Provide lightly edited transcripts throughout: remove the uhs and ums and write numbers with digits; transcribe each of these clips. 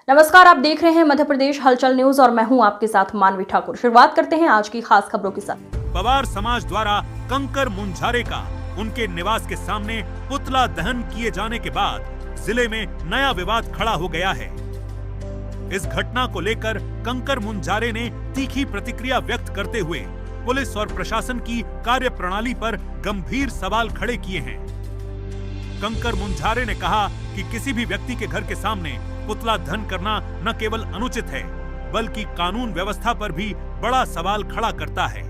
नमस्कार, आप देख रहे हैं मध्य प्रदेश हलचल न्यूज और मैं हूं आपके साथ मानवी ठाकुर। शुरुआत करते हैं आज की खास खबरों के साथ। पवार समाज द्वारा कंकर मुंजारे का उनके निवास के सामने पुतला दहन किए जाने के बाद जिले में नया विवाद खड़ा हो गया है। इस घटना को लेकर कंकर मुंजारे ने तीखी प्रतिक्रिया व्यक्त करते हुए पुलिस और प्रशासन की कार्यप्रणाली पर गंभीर सवाल खड़े किए हैं। कंकर मुंजारे ने कहा कि किसी भी व्यक्ति के घर के सामने पुतला दहन करना न केवल अनुचित है बल्कि कानून व्यवस्था पर भी बड़ा सवाल खड़ा करता है।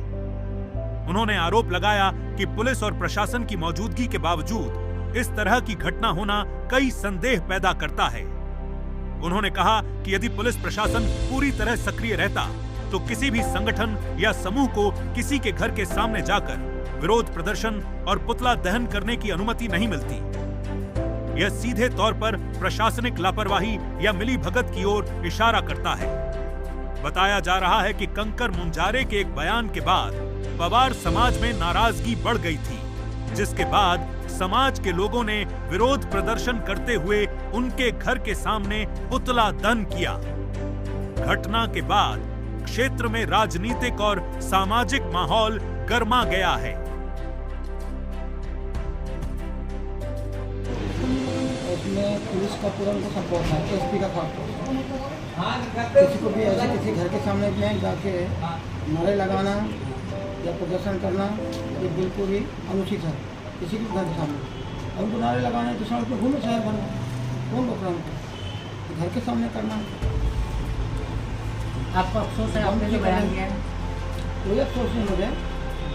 उन्होंने आरोप लगाया कि पुलिस और प्रशासन की मौजूदगी के बावजूद इस तरह की घटना होना कई संदेह पैदा करता है। उन्होंने कहा कि यदि पुलिस प्रशासन पूरी तरह सक्रिय रहता तो किसी भी संगठन या समूह को किसी के घर के सामने जाकर विरोध प्रदर्शन और पुतला दहन करने की अनुमति नहीं मिलती। यह सीधे तौर पर प्रशासनिक लापरवाही या मिलीभगत की ओर इशारा करता है। बताया जा रहा है कि कंकर मुंजारे के एक बयान के बाद पवार समाज में नाराजगी बढ़ गई थी, जिसके बाद समाज के लोगों ने विरोध प्रदर्शन करते हुए उनके घर के सामने पुतला दहन किया। घटना के बाद क्षेत्र में राजनीतिक और सामाजिक माहौल गर्मा गया है। उसमें पुलिस का पूरा उनको सपोर्ट है, एसपी का खास किसी को भी ऐसे किसी घर के सामने में जाके नारे लगाना या प्रदर्शन करना ये बिल्कुल ही अनुचित है। किसी भी घर के सामने उनको नारे लगाना तो सड़क पर घूमे शहर भर में कौन रोक रहा उनको घर के सामने करना। आपको अफसोस है आपने जो बयान किया है? कोई अफसोस नहीं मुझे,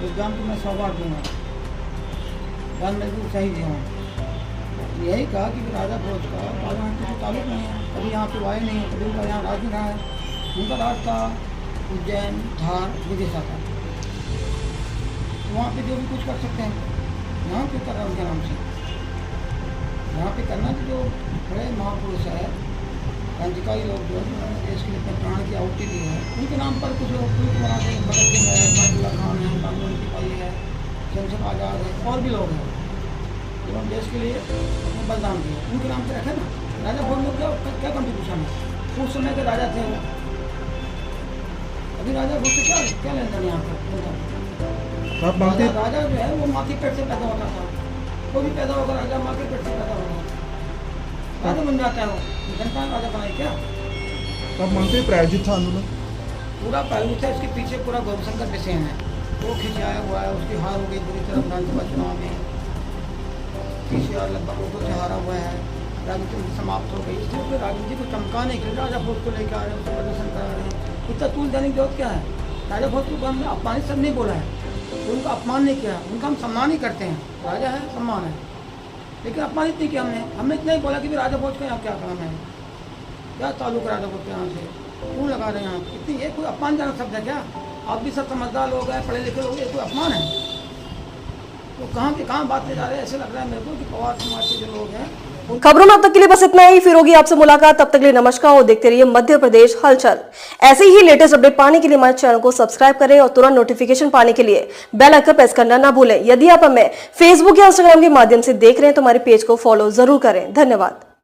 उस जान को मैं 100 बार दूंगा, जान बिल्कुल सही दिया हूँ। यही कहा कि राजा भोज का राजनीति से ताल्लुक नहीं है, कभी यहाँ पे आए नहीं है, कभी उनका यहाँ राज नहीं रहा है। उनका राज था उज्जैन, धार, विदिशा का, तो वहाँ पे जो भी कुछ कर सकते हैं यहाँ क्यों कर रहा है उनके नाम से? यहाँ पे करना कि जो बड़े महापुरुष है, क्रांतिकारी लोग जो उन्होंने देश के लिए अपने प्राण की आहुति दी है, उनके नाम पर कुछ लोग बना दें। भगत सिंह है, मातुल्ला खान है, कानून की पाई है, शमशेर आज़ाद है, और भी लोग हैं उन्होंने देश के लिए अपने बलिदान दिए, उनके नाम पे रखे ना। राजा भोज लोग क्या कंट्रीब्यूशन है? उस समय के राजा थे वो, अभी राजा भोज से क्या लेन देन यहाँ पर? राजा जो है वो माँ के पेट से पैदा होता था, कोई भी पैदा होगा राजा माँ के पेट से पैदा होगा, राजा बन जाता है वो। जनता ने राजा बनाई क्या? तब मानते प्रायोजित था आंदोलन, पूरा प्रायोजित है। इसके पीछे पूरा गौरशंकर बिसेन है, वो खिंचाया हुआ है। उसकी हार हो गई पूरी तरह विधानसभा चुनाव में, PCR लगभग लोगों से हारा हुआ है, राजनीति समाप्त हो गई। इसलिए राजनीति को चमकाने के लिए राजा भोज को लेकर आ रहे हैं, उसको प्रदर्शन करा रहे हैं। इतना तूल देने की जरूरत क्या है? राजा भोज को हमने अपमानित सब नहीं बोला है, उनका अपमान नहीं किया, उनका हम सम्मान ही करते हैं। राजा है, सम्मान है, लेकिन अपमानित नहीं किया हमने इतना ही बोला कि भी राजा भोज का यहाँ क्या काम है, क्या ताल्लुक राजा भोज के यहाँ से, क्यों लगा रहे हैं यहाँ? इतनी ये कोई अपमानजनक शब्द है क्या? आप भी सब समझदार लोग हैं, पढ़े लिखे लोग, ये कोई अपमान है? तो कहाँ बात ले जा रहे हैं? ऐसे लग रहा है मेरे को कि पवार समाज के जो लोग हैं। खबरों में अब तक के लिए बस इतना ही। फिर होगी आपसे मुलाकात, तब तक के लिए नमस्कार और देखते रहिए मध्य प्रदेश हलचल। ऐसे ही लेटेस्ट अपडेट पाने के लिए हमारे चैनल को सब्सक्राइब करें और तुरंत नोटिफिकेशन पाने के लिए बेल आइकन प्रेस करना ना भूलें। यदि आप हमें फेसबुक या इंस्टाग्राम के माध्यम से देख रहे हैं तो हमारे पेज को फॉलो जरूर करें। धन्यवाद।